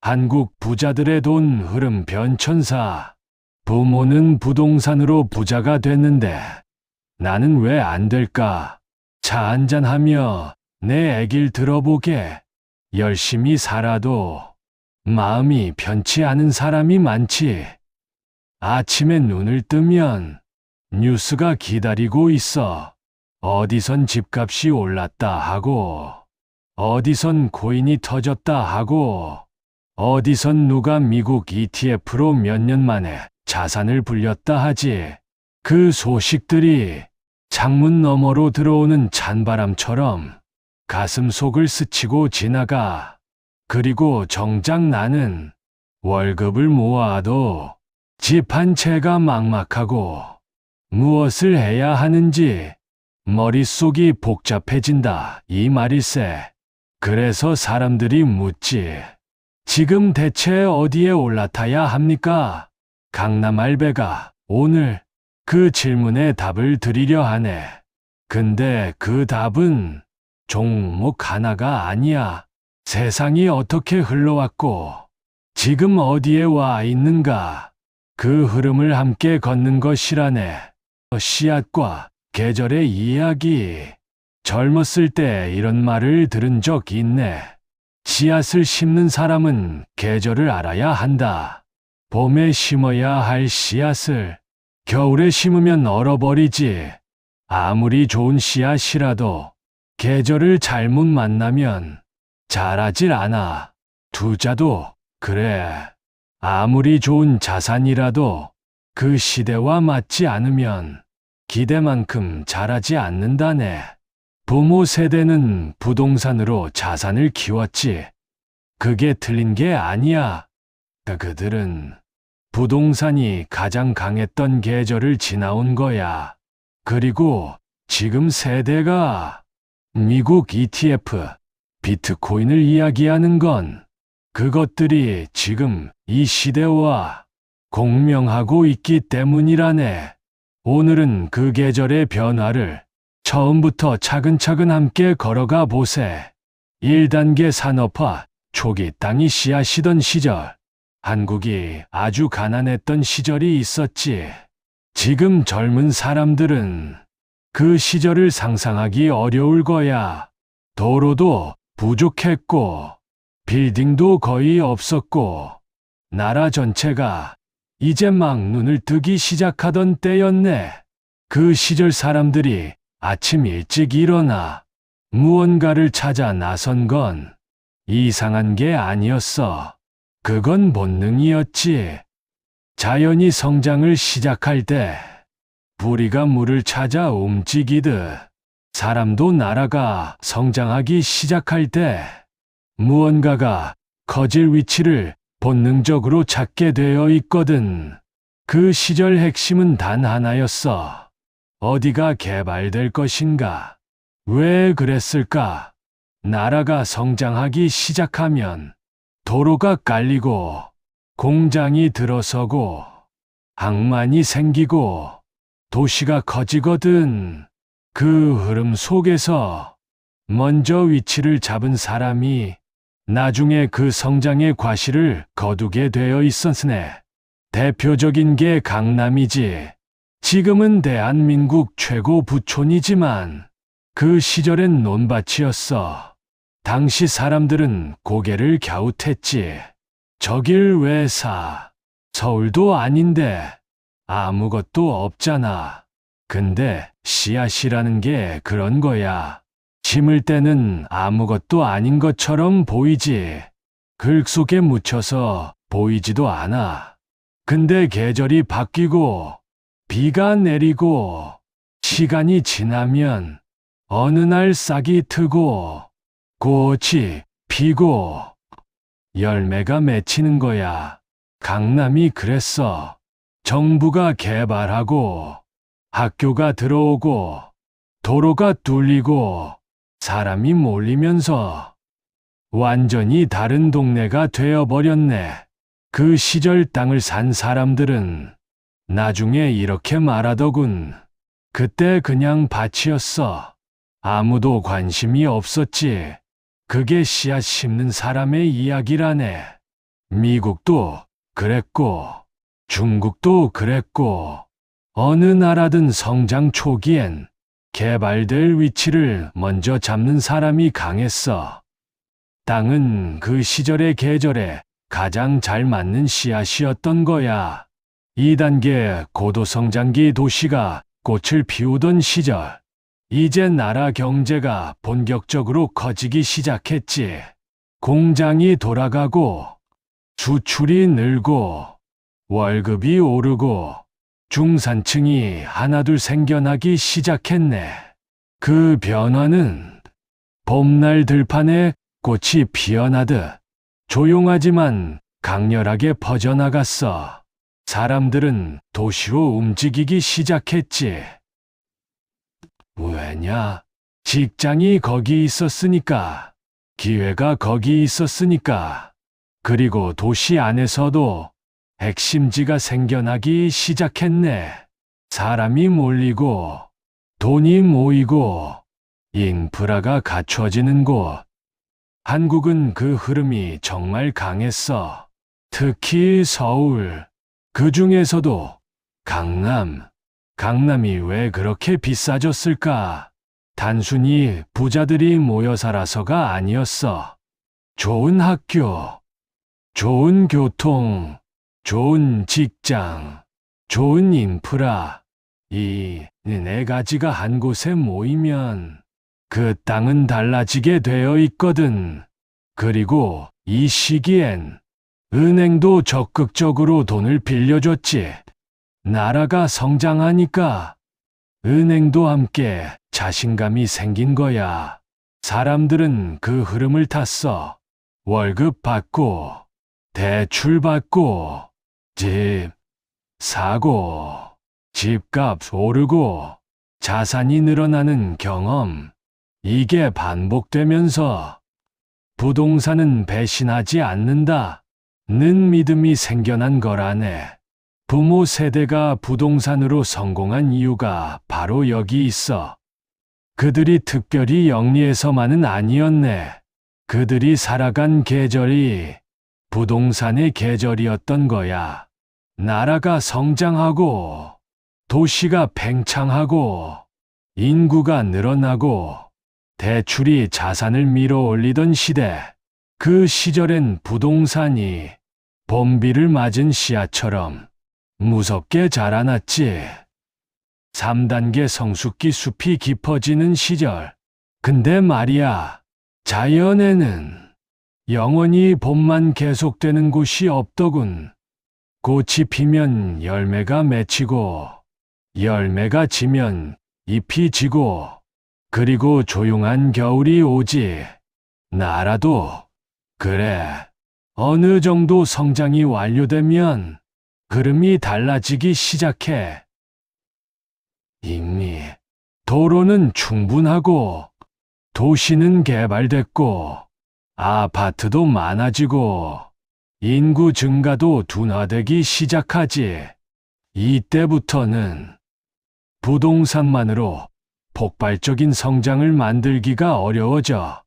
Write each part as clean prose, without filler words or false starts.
한국 부자들의 돈 흐름 변천사. 부모는 부동산으로 부자가 됐는데 나는 왜 안 될까? 차 한잔하며 내 얘길 들어보게. 열심히 살아도 마음이 편치 않은 사람이 많지. 아침에 눈을 뜨면 뉴스가 기다리고 있어. 어디선 집값이 올랐다 하고, 어디선 코인이 터졌다 하고, 어디선 누가 미국 ETF로 몇 년 만에 자산을 불렸다 하지. 그 소식들이 창문 너머로 들어오는 찬바람처럼 가슴 속을 스치고 지나가. 그리고 정작 나는 월급을 모아도 집 한 채가 막막하고 무엇을 해야 하는지 머릿속이 복잡해진다 이 말일세. 그래서 사람들이 묻지. 지금 대체 어디에 올라타야 합니까? 강남 알베가 오늘 그 질문에 답을 드리려 하네. 근데 그 답은 종목 하나가 아니야. 세상이 어떻게 흘러왔고 지금 어디에 와 있는가. 그 흐름을 함께 걷는 것이라네. 씨앗과 계절의 이야기. 젊었을 때 이런 말을 들은 적 있네. 씨앗을 심는 사람은 계절을 알아야 한다. 봄에 심어야 할 씨앗을 겨울에 심으면 얼어버리지. 아무리 좋은 씨앗이라도 계절을 잘못 만나면 자라질 않아. 투자도 그래. 아무리 좋은 자산이라도 그 시대와 맞지 않으면 기대만큼 자라지 않는다네. 부모 세대는 부동산으로 자산을 키웠지. 그게 틀린 게 아니야. 그들은 부동산이 가장 강했던 계절을 지나온 거야. 그리고 지금 세대가 미국 ETF, 비트코인을 이야기하는 건 그것들이 지금 이 시대와 공명하고 있기 때문이라네. 오늘은 그 계절의 변화를 처음부터 차근차근 함께 걸어가 보세. 1단계 산업화 초기 땅이 씨앗이던 시절. 한국이 아주 가난했던 시절이 있었지. 지금 젊은 사람들은 그 시절을 상상하기 어려울 거야. 도로도 부족했고, 빌딩도 거의 없었고, 나라 전체가 이제 막 눈을 뜨기 시작하던 때였네. 그 시절 사람들이 아침 일찍 일어나 무언가를 찾아 나선 건 이상한 게 아니었어. 그건 본능이었지. 자연이 성장을 시작할 때 부리가 물을 찾아 움직이듯 사람도 나라가 성장하기 시작할 때 무언가가 커질 위치를 본능적으로 찾게 되어 있거든. 그 시절 핵심은 단 하나였어. 어디가 개발될 것인가? 왜 그랬을까? 나라가 성장하기 시작하면 도로가 깔리고 공장이 들어서고 항만이 생기고 도시가 커지거든. 그 흐름 속에서 먼저 위치를 잡은 사람이 나중에 그 성장의 과실을 거두게 되어 있었으네. 대표적인 게 강남이지. 지금은 대한민국 최고 부촌이지만 그 시절엔 논밭이었어. 당시 사람들은 고개를 갸웃했지. 저길 왜 사? 서울도 아닌데 아무것도 없잖아. 근데 씨앗이라는 게 그런 거야. 심을 때는 아무것도 아닌 것처럼 보이지. 흙 속에 묻혀서 보이지도 않아. 근데 계절이 바뀌고 비가 내리고 시간이 지나면 어느 날 싹이 트고 꽃이 피고 열매가 맺히는 거야. 강남이 그랬어. 정부가 개발하고 학교가 들어오고 도로가 뚫리고 사람이 몰리면서 완전히 다른 동네가 되어버렸네. 그 시절 땅을 산 사람들은 나중에 이렇게 말하더군. 그때 그냥 밭이었어. 아무도 관심이 없었지. 그게 씨앗 심는 사람의 이야기라네. 미국도 그랬고, 중국도 그랬고, 어느 나라든 성장 초기엔 개발될 위치를 먼저 잡는 사람이 강했어. 땅은 그 시절의 계절에 가장 잘 맞는 씨앗이었던 거야. 2단계 고도성장기 도시가 꽃을 피우던 시절. 이제 나라 경제가 본격적으로 커지기 시작했지. 공장이 돌아가고, 수출이 늘고, 월급이 오르고, 중산층이 하나둘 생겨나기 시작했네. 그 변화는 봄날 들판에 꽃이 피어나듯 조용하지만 강렬하게 퍼져나갔어. 사람들은 도시로 움직이기 시작했지. 왜냐? 직장이 거기 있었으니까. 기회가 거기 있었으니까. 그리고 도시 안에서도 핵심지가 생겨나기 시작했네. 사람이 몰리고, 돈이 모이고, 인프라가 갖춰지는 곳. 한국은 그 흐름이 정말 강했어. 특히 서울. 그 중에서도 강남. 강남이 왜 그렇게 비싸졌을까? 단순히 부자들이 모여 살아서가 아니었어. 좋은 학교, 좋은 교통, 좋은 직장, 좋은 인프라. 이 네 가지가 한 곳에 모이면 그 땅은 달라지게 되어 있거든. 그리고 이 시기엔 은행도 적극적으로 돈을 빌려줬지. 나라가 성장하니까 은행도 함께 자신감이 생긴 거야. 사람들은 그 흐름을 탔어. 월급 받고, 대출 받고, 집 사고, 집값 오르고, 자산이 늘어나는 경험. 이게 반복되면서 부동산은 배신하지 않는다는 믿음이 생겨난 거라네. 부모 세대가 부동산으로 성공한 이유가 바로 여기 있어. 그들이 특별히 영리해서만은 아니었네. 그들이 살아간 계절이 부동산의 계절이었던 거야. 나라가 성장하고, 도시가 팽창하고, 인구가 늘어나고, 대출이 자산을 밀어올리던 시대. 그 시절엔 부동산이 봄비를 맞은 씨앗처럼 무섭게 자라났지. 3단계 성숙기 숲이 깊어지는 시절. 근데 말이야, 자연에는 영원히 봄만 계속되는 곳이 없더군. 꽃이 피면 열매가 맺히고, 열매가 지면 잎이 지고, 그리고 조용한 겨울이 오지. 나라도 그래. 어느 정도 성장이 완료되면 흐름이 달라지기 시작해. 이미 도로는 충분하고, 도시는 개발됐고, 아파트도 많아지고, 인구 증가도 둔화되기 시작하지. 이때부터는 부동산만으로 폭발적인 성장을 만들기가 어려워져.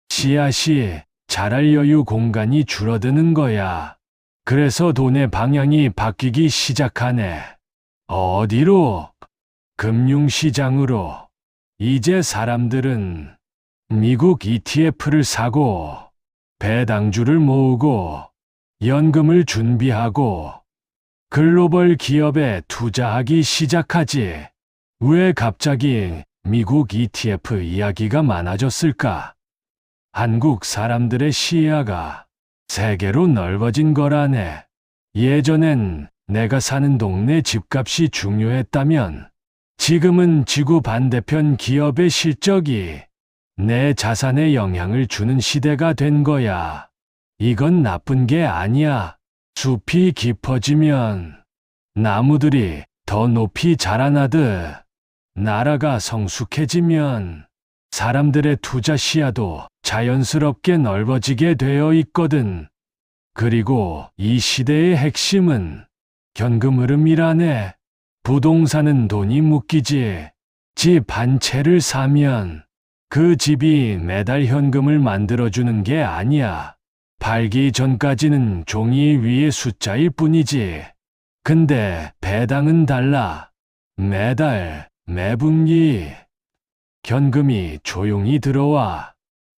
씨앗이 자랄 여유 공간이 줄어드는 거야. 그래서 돈의 방향이 바뀌기 시작하네. 어디로? 금융시장으로. 이제 사람들은 미국 ETF를 사고, 배당주를 모으고, 연금을 준비하고, 글로벌 기업에 투자하기 시작하지. 왜 갑자기 미국 ETF 이야기가 많아졌을까? 한국 사람들의 시야가 세계로 넓어진 거라네. 예전엔 내가 사는 동네 집값이 중요했다면, 지금은 지구 반대편 기업의 실적이 내 자산에 영향을 주는 시대가 된 거야. 이건 나쁜 게 아니야. 숲이 깊어지면 나무들이 더 높이 자라나듯, 나라가 성숙해지면 사람들의 투자 시야도 자연스럽게 넓어지게 되어 있거든. 그리고 이 시대의 핵심은 현금 흐름이라네. 부동산은 돈이 묶이지. 집 한 채를 사면 그 집이 매달 현금을 만들어주는 게 아니야. 팔기 전까지는 종이 위에 숫자일 뿐이지. 근데 배당은 달라. 매달, 매분기 현금이 조용히 들어와.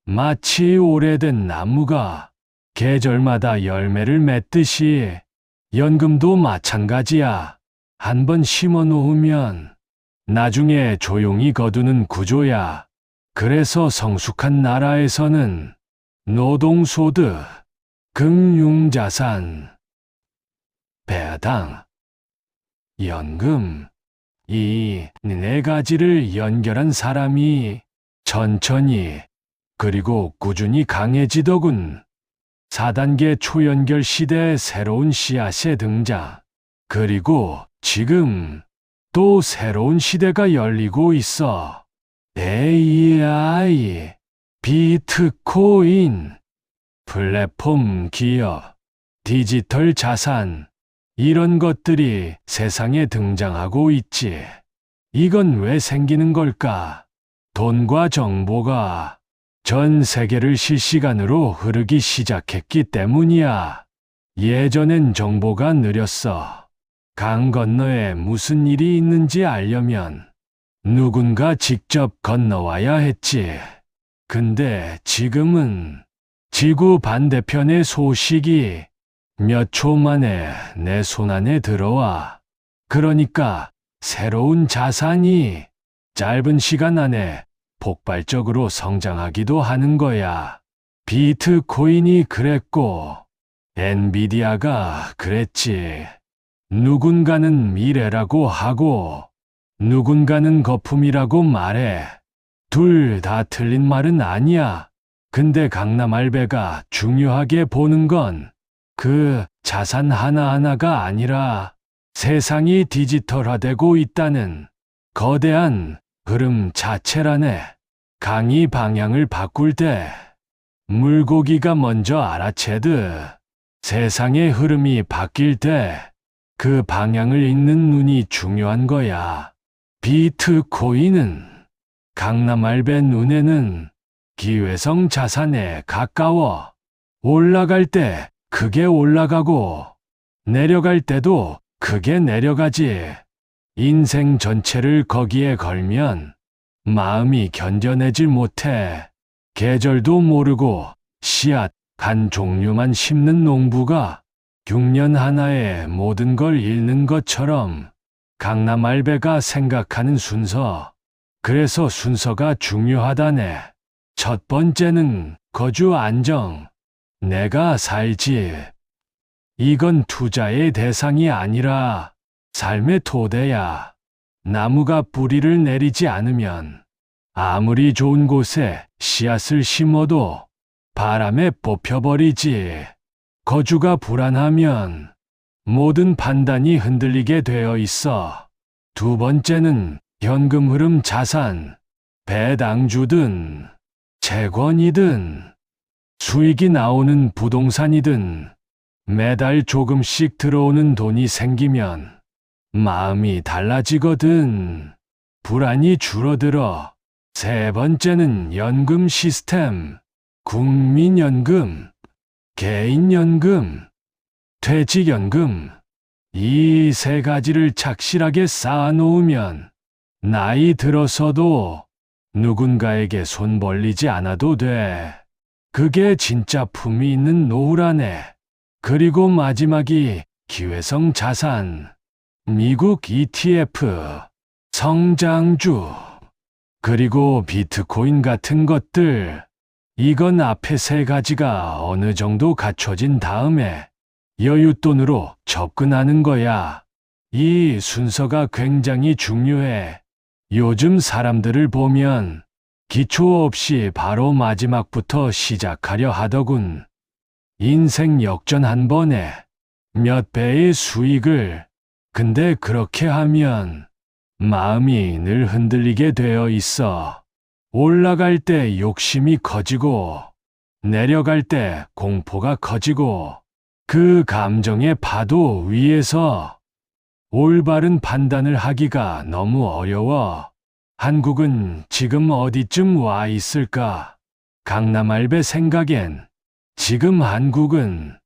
마치 오래된 나무가 계절마다 열매를 맺듯이 연금도 마찬가지야. 한번 심어 놓으면 나중에 조용히 거두는 구조야. 그래서 성숙한 나라에서는 노동소득, 금융자산, 배당, 연금, 이 네 가지를 연결한 사람이 천천히 그리고 꾸준히 강해지더군. 4단계 초연결 시대의 새로운 씨앗의 등장. 그리고 지금 또 새로운 시대가 열리고 있어. AI, 비트코인, 플랫폼 기업, 디지털 자산, 이런 것들이 세상에 등장하고 있지. 이건 왜 생기는 걸까? 돈과 정보가 전 세계를 실시간으로 흐르기 시작했기 때문이야. 예전엔 정보가 느렸어. 강 건너에 무슨 일이 있는지 알려면 누군가 직접 건너와야 했지. 근데 지금은 지구 반대편의 소식이 몇 초 만에 내 손안에 들어와. 그러니까 새로운 자산이 짧은 시간 안에 폭발적으로 성장하기도 하는 거야. 비트코인이 그랬고, 엔비디아가 그랬지. 누군가는 미래라고 하고, 누군가는 거품이라고 말해. 둘 다 틀린 말은 아니야. 근데 강남알베가 중요하게 보는 건 그 자산 하나하나가 아니라 세상이 디지털화되고 있다는 거대한 흐름 자체라네. 강이 방향을 바꿀 때 물고기가 먼저 알아채듯 세상의 흐름이 바뀔 때 그 방향을 읽는 눈이 중요한 거야. 비트코인은 강남알베 눈에는 기회성 자산에 가까워. 올라갈 때 크게 올라가고 내려갈 때도 크게 내려가지. 인생 전체를 거기에 걸면 마음이 견뎌내질 못해. 계절도 모르고 씨앗 한 종류만 심는 농부가 6년 하나에 모든 걸 잃는 것처럼 강남알베가 생각하는 순서. 그래서 순서가 중요하다네. 첫 번째는 거주 안정. 내가 살지. 이건 투자의 대상이 아니라 삶의 토대야. 나무가 뿌리를 내리지 않으면 아무리 좋은 곳에 씨앗을 심어도 바람에 뽑혀버리지. 거주가 불안하면 모든 판단이 흔들리게 되어 있어. 두 번째는 현금 흐름 자산. 배당주든 채권이든 수익이 나오는 부동산이든 매달 조금씩 들어오는 돈이 생기면 마음이 달라지거든. 불안이 줄어들어. 세 번째는 연금 시스템. 국민연금, 개인연금, 퇴직연금. 이 세 가지를 착실하게 쌓아놓으면 나이 들어서도 누군가에게 손 벌리지 않아도 돼. 그게 진짜 품위 있는 노후라네. 그리고 마지막이 기회성 자산. 미국 ETF, 성장주, 그리고 비트코인 같은 것들. 이건 앞에 세 가지가 어느 정도 갖춰진 다음에 여윳돈으로 접근하는 거야. 이 순서가 굉장히 중요해. 요즘 사람들을 보면 기초 없이 바로 마지막부터 시작하려 하더군. 인생 역전 한 번에 몇 배의 수익을. 근데 그렇게 하면 마음이 늘 흔들리게 되어 있어. 올라갈 때 욕심이 커지고 내려갈 때 공포가 커지고 그 감정의 파도 위에서 올바른 판단을 하기가 너무 어려워. 한국은 지금 어디쯤 와 있을까? 강남알베 생각엔 지금 한국은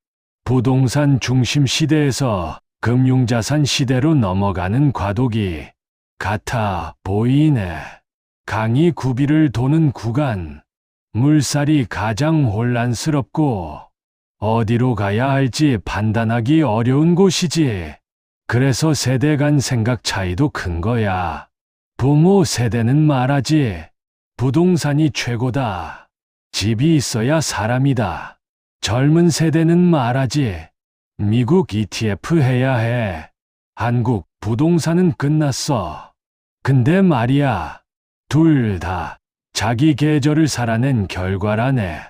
부동산 중심 시대에서 금융자산 시대로 넘어가는 과도기 같아 보이네. 강이 구비를 도는 구간, 물살이 가장 혼란스럽고 어디로 가야 할지 판단하기 어려운 곳이지. 그래서 세대 간 생각 차이도 큰 거야. 부모 세대는 말하지. 부동산이 최고다. 집이 있어야 사람이다. 젊은 세대는 말하지. 미국 ETF 해야 해. 한국 부동산은 끝났어. 근데 말이야. 둘 다 자기 계절을 살아낸 결과라네.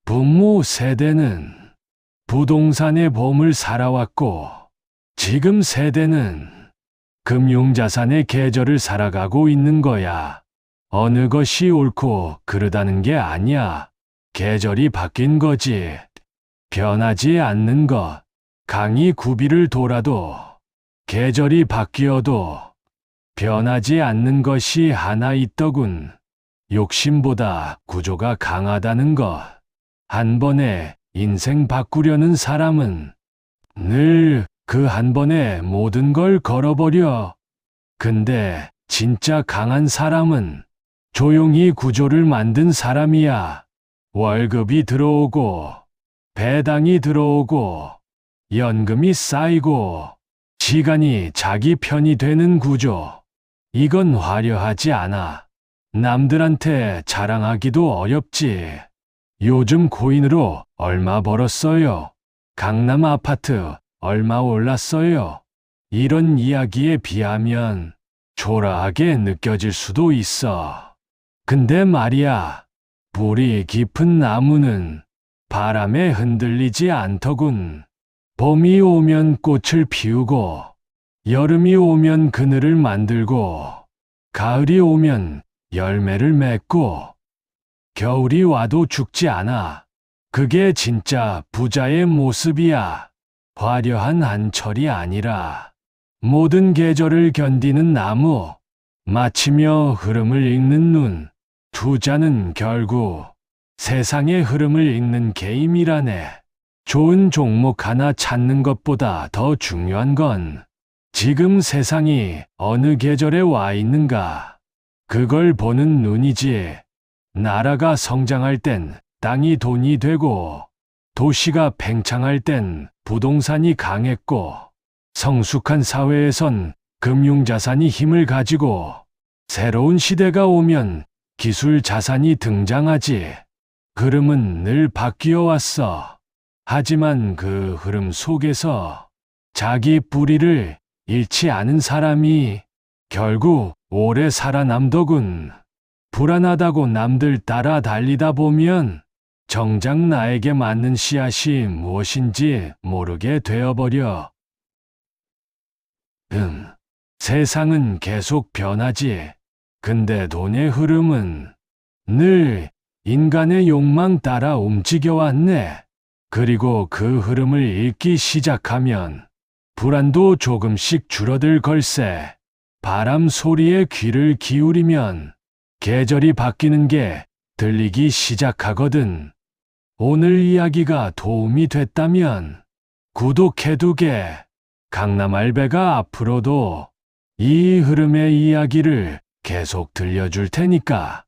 부모 세대는 부동산의 봄을 살아왔고, 지금 세대는 금융자산의 계절을 살아가고 있는 거야. 어느 것이 옳고 그르다는 게 아니야. 계절이 바뀐 거지. 변하지 않는 것. 강이 구비를 돌아도, 계절이 바뀌어도 변하지 않는 것이 하나 있더군. 욕심보다 구조가 강하다는 것. 한 번에 인생 바꾸려는 사람은 늘 그 한 번에 모든 걸 걸어버려. 근데 진짜 강한 사람은 조용히 구조를 만든 사람이야. 월급이 들어오고, 배당이 들어오고, 연금이 쌓이고, 시간이 자기 편이 되는 구조. 이건 화려하지 않아. 남들한테 자랑하기도 어렵지. 요즘 코인으로 얼마 벌었어요? 강남 아파트 얼마 올랐어요? 이런 이야기에 비하면 초라하게 느껴질 수도 있어. 근데 말이야, 뿌리 깊은 나무는 바람에 흔들리지 않더군. 봄이 오면 꽃을 피우고, 여름이 오면 그늘을 만들고, 가을이 오면 열매를 맺고, 겨울이 와도 죽지 않아. 그게 진짜 부자의 모습이야. 화려한 한철이 아니라 모든 계절을 견디는 나무, 맞추며 흐름을 읽는 눈. 투자는 결국 세상의 흐름을 읽는 게임이라네. 좋은 종목 하나 찾는 것보다 더 중요한 건 지금 세상이 어느 계절에 와 있는가. 그걸 보는 눈이지. 나라가 성장할 땐 땅이 돈이 되고, 도시가 팽창할 땐 부동산이 강했고, 성숙한 사회에선 금융자산이 힘을 가지고, 새로운 시대가 오면 기술 자산이 등장하지. 흐름은 늘 바뀌어 왔어. 하지만 그 흐름 속에서 자기 뿌리를 잃지 않은 사람이 결국 오래 살아남더군. 불안하다고 남들 따라 달리다 보면 정작 나에게 맞는 씨앗이 무엇인지 모르게 되어버려. 세상은 계속 변하지. 근데 돈의 흐름은 늘 인간의 욕망 따라 움직여왔네. 그리고 그 흐름을 읽기 시작하면 불안도 조금씩 줄어들 걸세. 바람 소리에 귀를 기울이면 계절이 바뀌는 게 들리기 시작하거든. 오늘 이야기가 도움이 됐다면 구독해두게. 강남알베가 앞으로도 이 흐름의 이야기를 계속 들려줄 테니까.